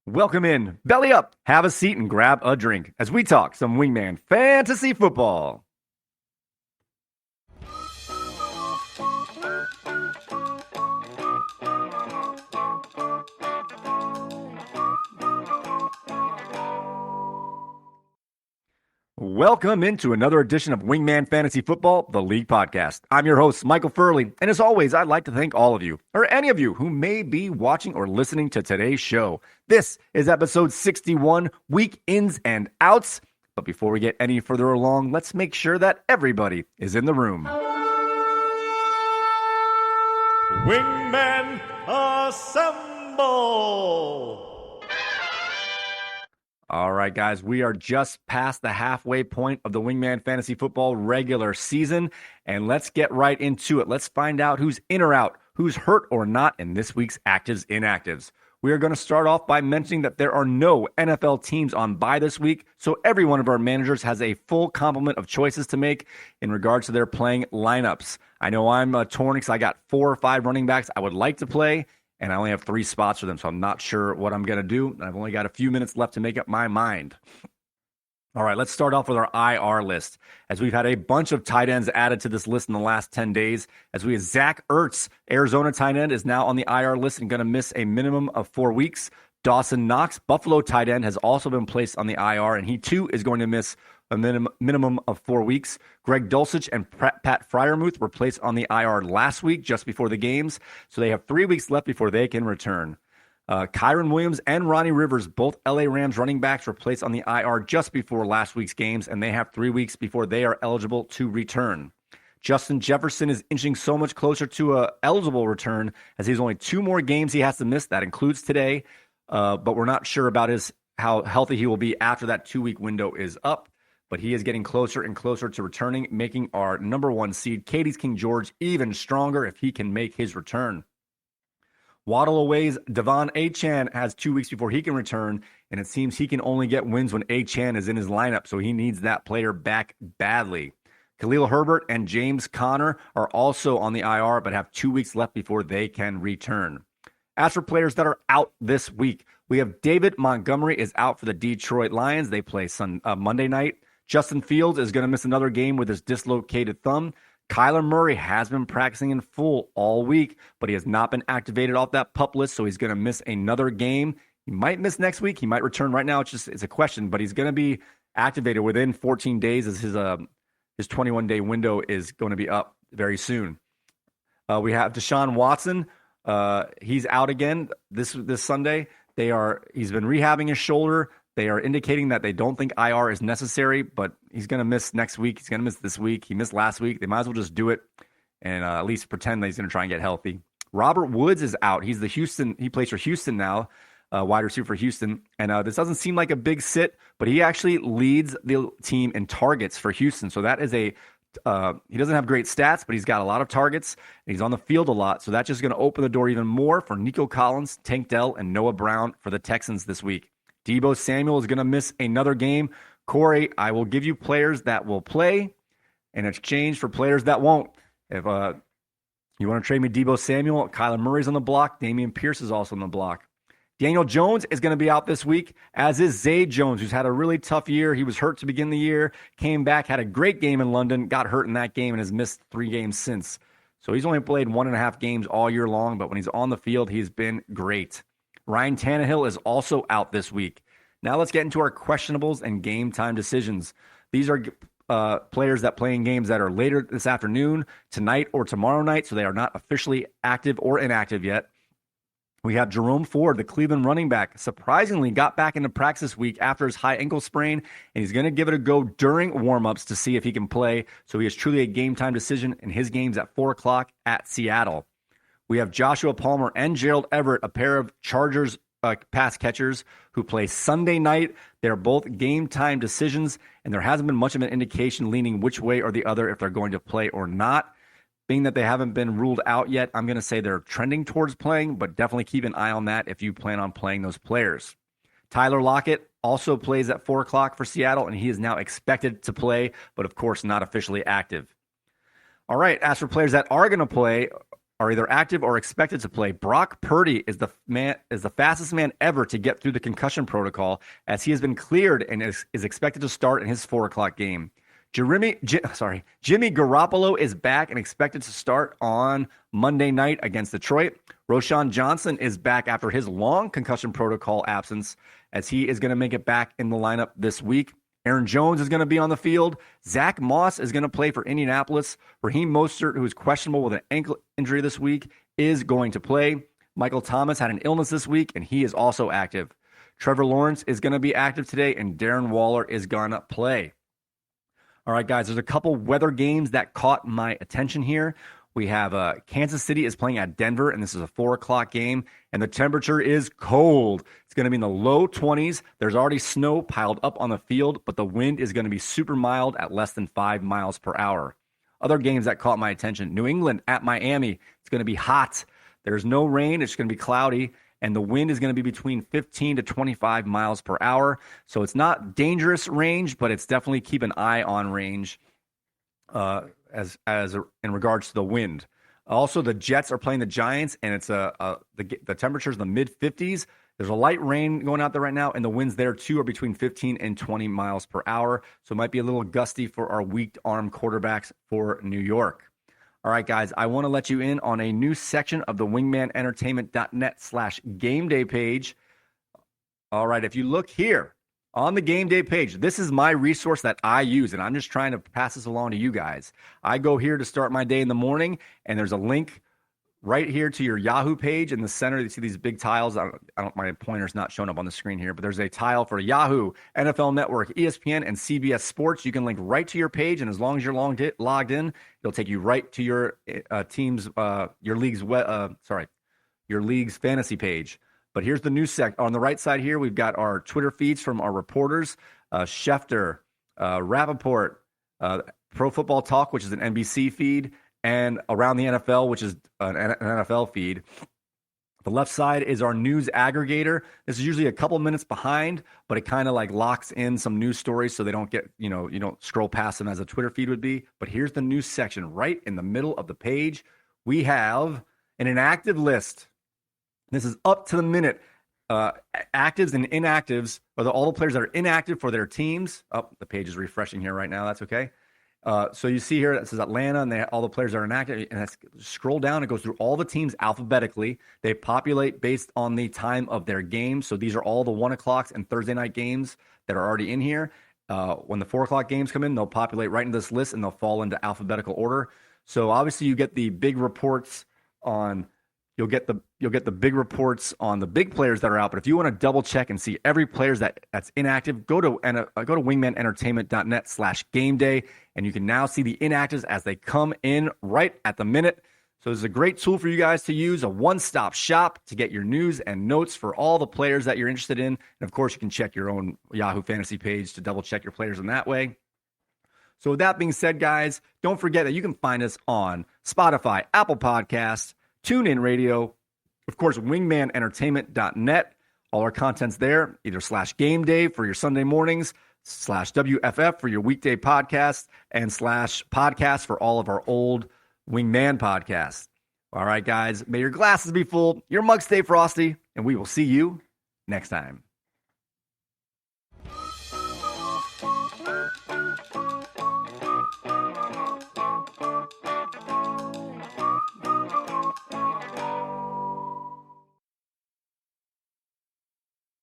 Welcome in, belly up, have a seat, and grab a drink as we talk some Wingman Fantasy Football. Welcome into another edition of Wingman Fantasy Football, the League Podcast. I'm your host, Michael Furley, and as always, I'd like to thank all of you, or any of you who may be watching or listening to today's show. This is episode 61, Week Ins and Outs. But before we get any further along, let's make sure that everybody is in the room. Wingmen assemble! All right, guys, we are just past the halfway point of the Wingman Fantasy Football regular season, and let's get right into it. Let's find out who's in or out, who's hurt or not in this week's Actives Inactives. We are going to start off by mentioning that there are no NFL teams on bye this week, so every one of our managers has a full complement of choices to make in regards to their playing lineups. I know I'm torn because I got 4 or 5 running backs I would like to play, and I only have 3 spots for them, so I'm not sure what I'm going to do. I've only got a few minutes left to make up my mind. All right, let's start off with our IR list, as we've had a bunch of tight ends added to this list in the last 10 days. As we have Zach Ertz, Arizona tight end, is now on the IR list and going to miss a minimum of 4 weeks. Dawson Knox, Buffalo tight end, has also been placed on the IR, and he too is going to miss a minimum of 4 weeks. Greg Dulcich and Pat Freiermuth were placed on the IR last week, just before the games, so they have 3 weeks left before they can return. Kyren Williams and Ronnie Rivers, both LA Rams running backs, were placed on the IR just before last week's games, and they have 3 weeks before they are eligible to return. Justin Jefferson is inching so much closer to a eligible return, as he's only 2 more games he has to miss. That includes today, but we're not sure about how healthy he will be after that 2-week window is up. But he is getting closer and closer to returning, making our number 1 seed, Katie's King George, even stronger if he can make his return. Waddle Away's Devon Achane has 2 weeks before he can return, and it seems he can only get wins when Achane is in his lineup, so he needs that player back badly. Khalil Herbert and James Conner are also on the IR, but have 2 weeks left before they can return. As for players that are out this week, we have David Montgomery is out for the Detroit Lions. They play Monday night. Justin Fields is going to miss another game with his dislocated thumb. Kyler Murray has been practicing in full all week, but he has not been activated off that PUP list, so he's going to miss another game. He might miss next week. He might return right now. It's a question, but he's going to be activated within 14 days as his 21-day window is going to be up very soon. We have Deshaun Watson. He's out again this Sunday. He's been rehabbing his shoulder. They are indicating that they don't think IR is necessary, but he's going to miss next week. He's going to miss this week. He missed last week. They might as well just do it and at least pretend that he's going to try and get healthy. Robert Woods is out. He plays for Houston now, wide receiver for Houston. And this doesn't seem like a big sit, but he actually leads the team in targets for Houston. So that is he doesn't have great stats, but he's got a lot of targets. And he's on the field a lot. So that's just going to open the door even more for Nico Collins, Tank Dell, and Noah Brown for the Texans this week. Deebo Samuel is going to miss another game. Corey, I will give you players that will play in exchange for players that won't. If you want to trade me Deebo Samuel, Kyler Murray's on the block. Dameon Pierce is also on the block. Daniel Jones is going to be out this week, as is Zay Jones, who's had a really tough year. He was hurt to begin the year, came back, had a great game in London, got hurt in that game, and has missed 3 games since. So he's only played 1.5 games all year long, but when he's on the field, he's been great. Ryan Tannehill is also out this week. Now let's get into our questionables and game time decisions. These are players that play in games that are later this afternoon, tonight, or tomorrow night, so they are not officially active or inactive yet. We have Jerome Ford, the Cleveland running back, surprisingly got back into practice this week after his high ankle sprain, and he's going to give it a go during warmups to see if he can play. So he is truly a game time decision, and his game's at 4 o'clock at Seattle. We have Joshua Palmer and Gerald Everett, a pair of Chargers pass catchers who play Sunday night. They're both game time decisions, and there hasn't been much of an indication leaning which way or the other if they're going to play or not. Being that they haven't been ruled out yet, I'm going to say they're trending towards playing, but definitely keep an eye on that if you plan on playing those players. Tyler Lockett also plays at 4 o'clock for Seattle, and he is now expected to play, but of course not officially active. All right, as for players that are going to play are either active or expected to play. Brock Purdy is the fastest man ever to get through the concussion protocol, as he has been cleared and is expected to start in his 4 o'clock game. Jimmy Garoppolo is back and expected to start on Monday night against Detroit. Roschon Johnson is back after his long concussion protocol absence, as he is going to make it back in the lineup this week. Aaron Jones is going to be on the field. Zach Moss is going to play for Indianapolis. Raheem Mostert, who is questionable with an ankle injury this week, is going to play. Michael Thomas had an illness this week, and he is also active. Trevor Lawrence is going to be active today, and Darren Waller is going to play. All right, guys, there's a couple weather games that caught my attention here. We have Kansas City is playing at Denver, and this is a 4 o'clock game, and the temperature is cold. It's going to be in the low 20s. There's already snow piled up on the field, but the wind is going to be super mild at less than 5 miles per hour. Other games that caught my attention: New England at Miami. It's going to be hot. There's no rain. It's going to be cloudy, and the wind is going to be between 15 to 25 miles per hour. So it's not dangerous range, but it's definitely keep an eye on range as in regards to the wind. Also, the Jets are playing the Giants, and it's the temperature's in the mid 50s. There's a light rain going out there right now, and the winds there too are between 15 and 20 miles per hour. So it might be a little gusty for our weak arm quarterbacks for New York. All right, guys, I want to let you in on a new section of the wingmanentertainment.net/game day page. All right, if you look here on the game day page, this is my resource that I use, and I'm just trying to pass this along to you guys. I go here to start my day in the morning, and there's a link right here to your Yahoo page. In the center, you see these big tiles. My pointer's not showing up on the screen here, but there's a tile for Yahoo, NFL Network, ESPN, and CBS Sports. You can link right to your page, and as long as you're logged in, it'll take you right to your your league's fantasy page. But here's the news on the right side here. We've got our Twitter feeds from our reporters, Schefter, Rappaport, Pro Football Talk, which is an NBC feed, and Around the NFL, which is an NFL feed. The left side is our news aggregator. This is usually a couple minutes behind, but it kind of like locks in some news stories so they don't get, you don't scroll past them as a Twitter feed would be. But here's the news section right in the middle of the page. We have an inactive list. This is up to the minute. Actives and inactives, or all the players that are inactive for their teams. Oh, the page is refreshing here right now. That's okay. So you see here that says Atlanta, and all the players are inactive. And scroll down, it goes through all the teams alphabetically. They populate based on the time of their game. So these are all the 1 o'clocks and Thursday night games that are already in here. When the 4 o'clock games come in, they'll populate right into this list, and they'll fall into alphabetical order. So obviously you get the big reports on. You'll get the big reports on the big players that are out. But if you want to double check and see every player that's inactive, go to wingmanentertainment.net/game day, and you can now see the inactives as they come in right at the minute. So this is a great tool for you guys to use, a one-stop shop to get your news and notes for all the players that you're interested in. And of course, you can check your own Yahoo Fantasy page to double check your players in that way. So with that being said, guys, don't forget that you can find us on Spotify, Apple Podcasts, TuneIn Radio, of course, wingmanentertainment.net. All our content's there, either /game day for your Sunday mornings, /WFF for your weekday podcast, and /podcast for all of our old Wingman podcasts. All right, guys, may your glasses be full, your mugs stay frosty, and we will see you next time.